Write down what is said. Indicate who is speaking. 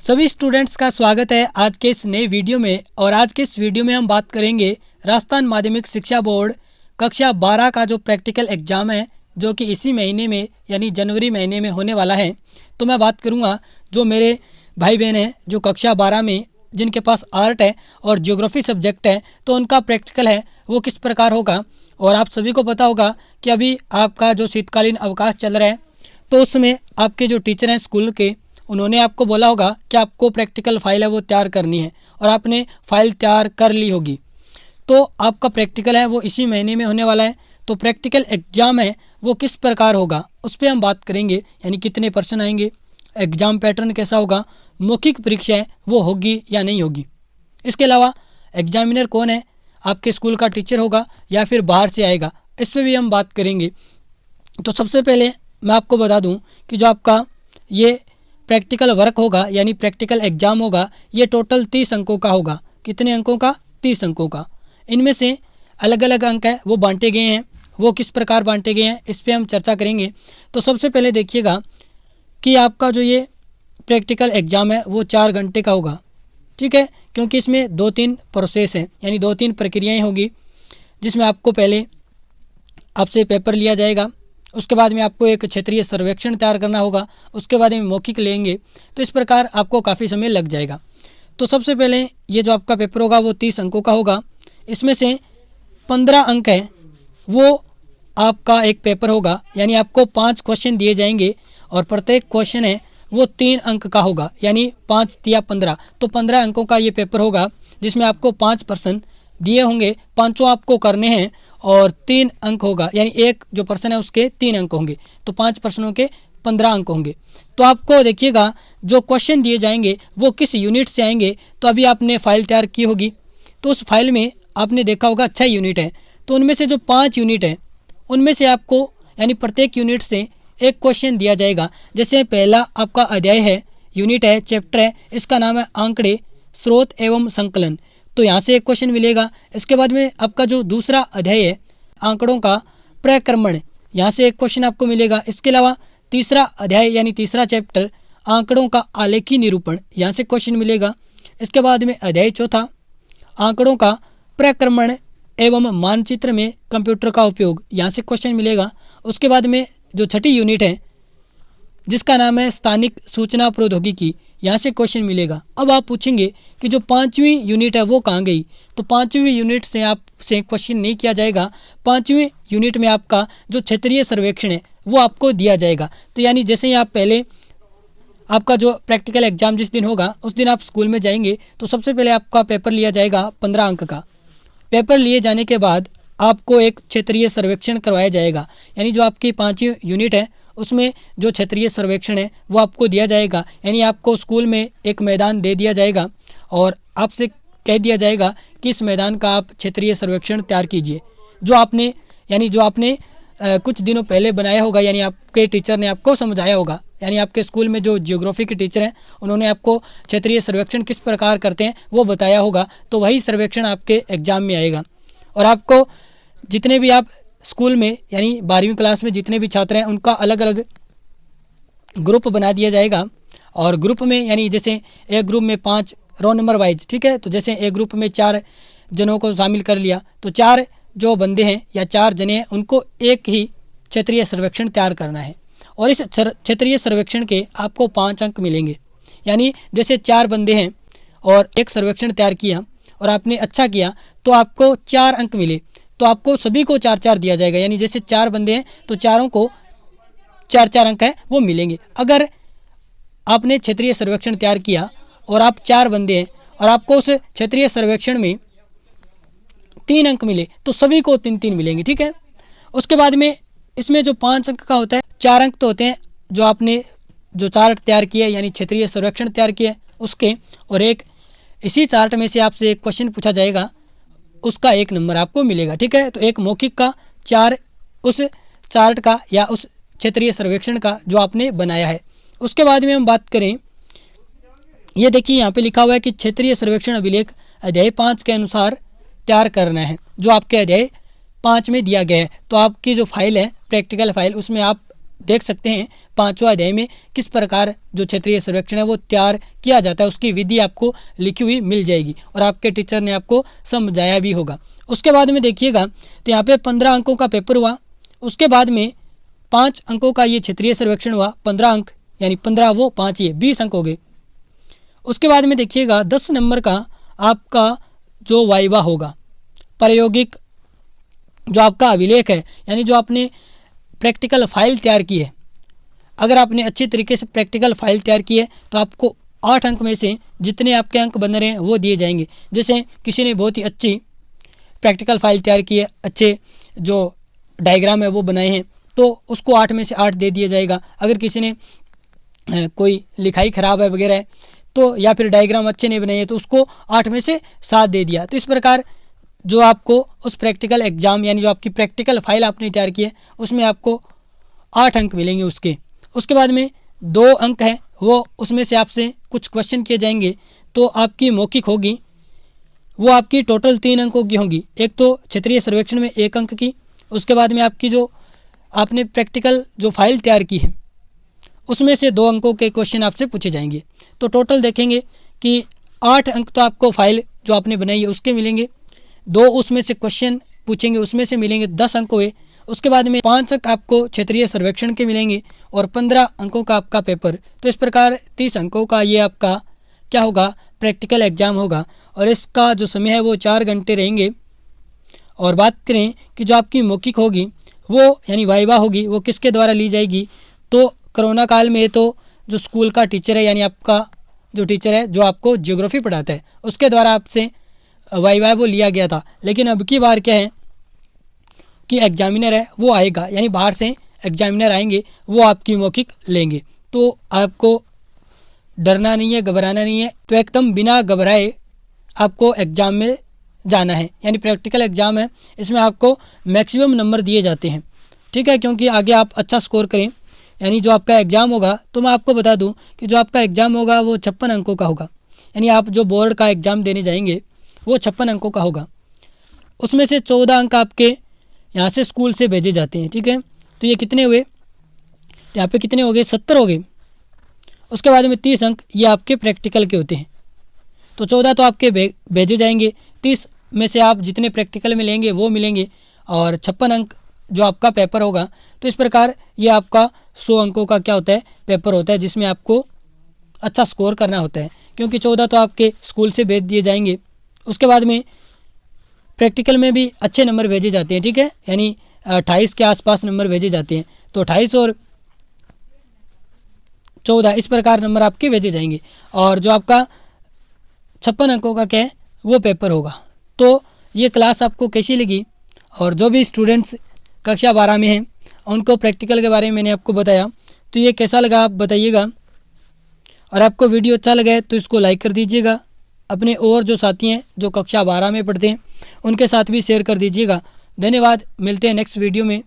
Speaker 1: सभी स्टूडेंट्स का स्वागत है आज के इस नए वीडियो में। और आज के इस वीडियो में हम बात करेंगे राजस्थान माध्यमिक शिक्षा बोर्ड कक्षा 12 का जो प्रैक्टिकल एग्ज़ाम है, जो कि इसी महीने में यानी जनवरी महीने में होने वाला है। तो मैं बात करूंगा जो मेरे भाई बहन हैं जो कक्षा 12 में जिनके पास आर्ट है और ज्योग्राफी सब्जेक्ट है, तो उनका प्रैक्टिकल है वो किस प्रकार होगा। और आप सभी को पता होगा कि अभी आपका जो शीतकालीन अवकाश चल रहा है, तो उसमें आपके जो टीचर हैं स्कूल के, उन्होंने आपको बोला होगा कि आपको प्रैक्टिकल फ़ाइल है वो तैयार करनी है और आपने फ़ाइल तैयार कर ली होगी। तो आपका प्रैक्टिकल है वो इसी महीने में होने वाला है। तो प्रैक्टिकल एग्ज़ाम है वो किस प्रकार होगा उस पर हम बात करेंगे, यानी कितने पर्सन आएंगे, एग्ज़ाम पैटर्न कैसा होगा, मौखिक परीक्षा है वो होगी या नहीं होगी। इसके अलावा एग्जामिनर कौन है, आपके स्कूल का टीचर होगा या फिर बाहर से आएगा, इस पर भी हम बात करेंगे। तो सबसे पहले मैं आपको बता दूं कि जो आपका ये प्रैक्टिकल वर्क होगा यानी प्रैक्टिकल एग्ज़ाम होगा, ये टोटल 30 अंकों का होगा। कितने अंकों का? 30 अंकों का। इनमें से अलग अलग अंक है वो बांटे गए हैं, वो किस प्रकार बांटे गए हैं इस पर हम चर्चा करेंगे। तो सबसे पहले देखिएगा कि आपका जो ये प्रैक्टिकल एग्ज़ाम है वो 4 घंटे का होगा, ठीक है, क्योंकि इसमें 2-3 प्रोसेस हैं यानी 2-3 प्रक्रियाएँ होगी, जिसमें आपको पहले आपसे पेपर लिया जाएगा, उसके बाद में आपको एक क्षेत्रीय सर्वेक्षण तैयार करना होगा, उसके बाद में मौखिक लेंगे। तो इस प्रकार आपको काफ़ी समय लग जाएगा। तो सबसे पहले ये जो आपका पेपर होगा वो 30 अंकों का होगा। इसमें से 15 अंक है वो आपका एक पेपर होगा, यानी आपको 5 क्वेश्चन दिए जाएंगे और प्रत्येक क्वेश्चन है वो 3 अंक का होगा, यानी 5 या 15, तो 15 अंकों का ये पेपर होगा, जिसमें आपको 5 प्रश्न दिए होंगे, पाँचों आपको करने हैं और 3 अंक होगा, यानी एक जो पर्सन है उसके 3 अंक होंगे, तो 5 प्रश्नों के 15 अंक होंगे। तो आपको देखिएगा जो क्वेश्चन दिए जाएंगे वो किस यूनिट से आएंगे। तो अभी आपने फाइल तैयार की होगी, तो उस फाइल में आपने देखा होगा 6 यूनिट है, तो उनमें से जो 5 यूनिट है उनमें से आपको यानी प्रत्येक यूनिट से एक क्वेश्चन दिया जाएगा। जैसे पहला आपका अध्याय है, यूनिट है, चैप्टर है, इसका नाम है आंकड़े, स्रोत एवं संकलन, तो यहाँ से एक क्वेश्चन मिलेगा। इसके बाद में आपका जो दूसरा अध्याय है आंकड़ों का प्रक्रमण, यहाँ से एक क्वेश्चन आपको मिलेगा। इसके अलावा तीसरा अध्याय यानी तीसरा चैप्टर आंकड़ों का आलेखी निरूपण, यहाँ से क्वेश्चन मिलेगा। इसके बाद में अध्याय चौथा आंकड़ों का प्रक्रमण एवं मानचित्र में कंप्यूटर का उपयोग, यहाँ से क्वेश्चन मिलेगा। उसके बाद में जो छठी यूनिट है जिसका नाम है स्थानिक सूचना प्रौद्योगिकी, यहाँ से क्वेश्चन मिलेगा। अब आप पूछेंगे कि जो 5वीं यूनिट है वो कहाँ गई, तो 5वीं यूनिट से आपसे क्वेश्चन नहीं किया जाएगा। 5वीं यूनिट में आपका जो क्षेत्रीय सर्वेक्षण है वो आपको दिया जाएगा। तो यानी जैसे ही आप पहले आपका जो प्रैक्टिकल एग्ज़ाम जिस दिन होगा उस दिन आप स्कूल में जाएंगे, तो सबसे पहले आपका पेपर लिया जाएगा 15 अंक का। पेपर लिए जाने के बाद आपको एक क्षेत्रीय सर्वेक्षण करवाया जाएगा, यानी जो आपकी 5वीं यूनिट है उसमें जो क्षेत्रीय सर्वेक्षण है वो आपको दिया जाएगा। यानी आपको स्कूल में एक मैदान दे दिया जाएगा और आपसे कह दिया जाएगा कि इस मैदान का आप क्षेत्रीय सर्वेक्षण तैयार कीजिए, जो आपने कुछ दिनों पहले बनाया होगा, यानी आपके टीचर ने आपको समझाया होगा, यानी आपके स्कूल में जो ज्योग्राफी के टीचर हैं उन्होंने आपको क्षेत्रीय सर्वेक्षण किस प्रकार करते हैं वो बताया होगा। तो वही सर्वेक्षण आपके एग्ज़ाम में आएगा और आपको जितने भी आप स्कूल में यानी 12वीं क्लास में जितने भी छात्र हैं उनका अलग अलग ग्रुप बना दिया जाएगा। और ग्रुप में यानी जैसे एक ग्रुप में 5 रोल नंबर वाइज, ठीक है, तो जैसे एक ग्रुप में 4 जनों को शामिल कर लिया, तो 4 जो बंदे हैं या 4 जने हैं उनको एक ही क्षेत्रीय सर्वेक्षण तैयार करना है। और इस क्षेत्रीय सर्वेक्षण के आपको 5 अंक मिलेंगे। यानी जैसे 4 बंदे हैं और एक सर्वेक्षण तैयार किया और आपने अच्छा किया तो आपको 4 अंक मिले, तो आपको सभी को 4-4 दिया जाएगा। यानी जैसे 4 बंदे हैं तो चारों को 4-4 अंक है वो मिलेंगे। अगर आपने क्षेत्रीय सर्वेक्षण तैयार किया और आप 4 बंदे हैं और आपको उस क्षेत्रीय सर्वेक्षण में 3 अंक मिले तो सभी को 3-3 मिलेंगे, ठीक है। उसके बाद में इसमें जो 5 अंक का होता है, 4 अंक तो होते हैं जो आपने जो चार्ट तैयार किया यानी क्षेत्रीय सर्वेक्षण तैयार किया उसके, और एक इसी चार्ट में से आपसे एक क्वेश्चन पूछा जाएगा, उसका 1 नंबर आपको मिलेगा, ठीक है। तो एक मौखिक का, 4 उस चार्ट का या उस क्षेत्रीय सर्वेक्षण का जो आपने बनाया है। उसके बाद में हम बात करें, ये देखिए यहाँ पे लिखा हुआ है कि क्षेत्रीय सर्वेक्षण अभिलेख अध्याय 5 के अनुसार तैयार करना है, जो आपके अध्याय 5 में दिया गया है। तो आपकी जो फाइल है प्रैक्टिकल फाइल, उसमें आप देख सकते हैं 5वां अध्याय में किस प्रकार जो क्षेत्रीय सर्वेक्षण है वो तैयार किया जाता है, उसकी विधि आपको लिखी हुई मिल जाएगी और आपके टीचर ने आपको समझाया भी होगा। उसके बाद में देखिएगा तो यहाँ पे 15 अंकों का पेपर हुआ। उसके बाद में 5 अंकों का ये क्षेत्रीय सर्वेक्षण हुआ, 15 अंक यानी 15 वो 5 ये 20 अंक हो गए। उसके बाद में देखिएगा 10 नंबर का आपका जो वाइवा होगा, प्रायोगिक जो आपका अभिलेख है यानी जो आपने प्रैक्टिकल फाइल तैयार की है। अगर आपने अच्छी तरीके से प्रैक्टिकल फाइल तैयार की है तो आपको 8 अंक में से जितने आपके अंक बन रहे हैं वो दिए जाएंगे। जैसे किसी ने बहुत ही अच्छी प्रैक्टिकल फाइल तैयार की है, अच्छे जो डायग्राम है वो बनाए हैं, तो उसको 8 में से 8 दे दिया जाएगा। अगर किसी ने कोई लिखाई ख़राब है वगैरह है तो, या फिर डायग्राम अच्छे नहीं बनाए तो उसको 8 में से 7 दे दिया। तो इस प्रकार जो आपको उस प्रैक्टिकल एग्ज़ाम यानी जो आपकी प्रैक्टिकल फाइल आपने तैयार की है उसमें आपको 8 अंक मिलेंगे उसके बाद में 2 अंक है वो उसमें से आपसे कुछ क्वेश्चन किए जाएंगे। तो आपकी मौखिक होगी वो आपकी टोटल 3 अंकों की होगी। एक तो क्षेत्रीय सर्वेक्षण में 1 अंक की, उसके बाद में आपकी जो आपने प्रैक्टिकल जो फाइल तैयार की है उसमें से 2 अंकों के क्वेश्चन आपसे पूछे जाएंगे। तो टोटल देखेंगे कि 8 अंक तो आपको फाइल जो आपने बनाई है उसके मिलेंगे, 2 उसमें से क्वेश्चन पूछेंगे उसमें से मिलेंगे 10 अंक हुए। उसके बाद में 5 अंक आपको क्षेत्रीय सर्वेक्षण के मिलेंगे और 15 अंकों का आपका पेपर। तो इस प्रकार 30 अंकों का ये आपका क्या होगा, प्रैक्टिकल एग्ज़ाम होगा और इसका जो समय है वो 4 घंटे रहेंगे। और बात करें कि जो आपकी मौखिक होगी वो यानी वाइवा होगी वो किसके द्वारा ली जाएगी, तो कोरोना काल में तो जो स्कूल का टीचर है यानी आपका जो टीचर है जो आपको ज्योग्राफी पढ़ाता है उसके द्वारा आपसे वाइवा वो लिया गया था। लेकिन अब की बार क्या है कि एग्जामिनर है वो आएगा, यानी बाहर से एग्जामिनर आएंगे वो आपकी मौखिक लेंगे। तो आपको डरना नहीं है, घबराना नहीं है, तो एकदम बिना घबराए आपको एग्ज़ाम में जाना है। यानी प्रैक्टिकल एग्ज़ाम है, इसमें आपको मैक्सिमम नंबर दिए जाते हैं, ठीक है, क्योंकि आगे आप अच्छा स्कोर करें। यानी जो आपका एग्ज़ाम होगा तो मैं आपको बता दूं कि जो आपका एग्ज़ाम होगा वो 56 अंकों का होगा। यानी आप जो बोर्ड का एग्ज़ाम देने जाएंगे वो 56 अंकों का होगा। उसमें से 14 अंक आपके यहाँ से स्कूल से भेजे जाते हैं, ठीक है। तो ये कितने हुए, तो यहाँ पे कितने हो गए, 70 हो गए। उसके बाद में 30 अंक ये आपके प्रैक्टिकल के होते हैं। तो 14 तो आपके भेजे जाएंगे, 30 में से आप जितने प्रैक्टिकल में लेंगे वो मिलेंगे और 56 अंक जो आपका पेपर होगा। तो इस प्रकार ये आपका 100 अंकों का क्या होता है, पेपर होता है, जिसमें आपको अच्छा स्कोर करना होता है, क्योंकि 14 तो आपके स्कूल से भेज दिए जाएंगे। उसके बाद में प्रैक्टिकल में भी अच्छे नंबर भेजे जाते हैं, ठीक है, यानी 28 के आसपास नंबर भेजे जाते हैं। तो 28 और 14 इस प्रकार नंबर आपके भेजे जाएंगे और जो आपका 56 अंकों का क्या है वो पेपर होगा। तो ये क्लास आपको कैसी लगी, और जो भी स्टूडेंट्स कक्षा 12 में हैं उनको प्रैक्टिकल के बारे में मैंने आपको बताया, तो ये कैसा लगा आप बताइएगा। और आपको वीडियो अच्छा लगा है तो इसको लाइक कर दीजिएगा। अपने और जो साथी हैं जो कक्षा 12 में पढ़ते हैं उनके साथ भी शेयर कर दीजिएगा। धन्यवाद, मिलते हैं नेक्स्ट वीडियो में।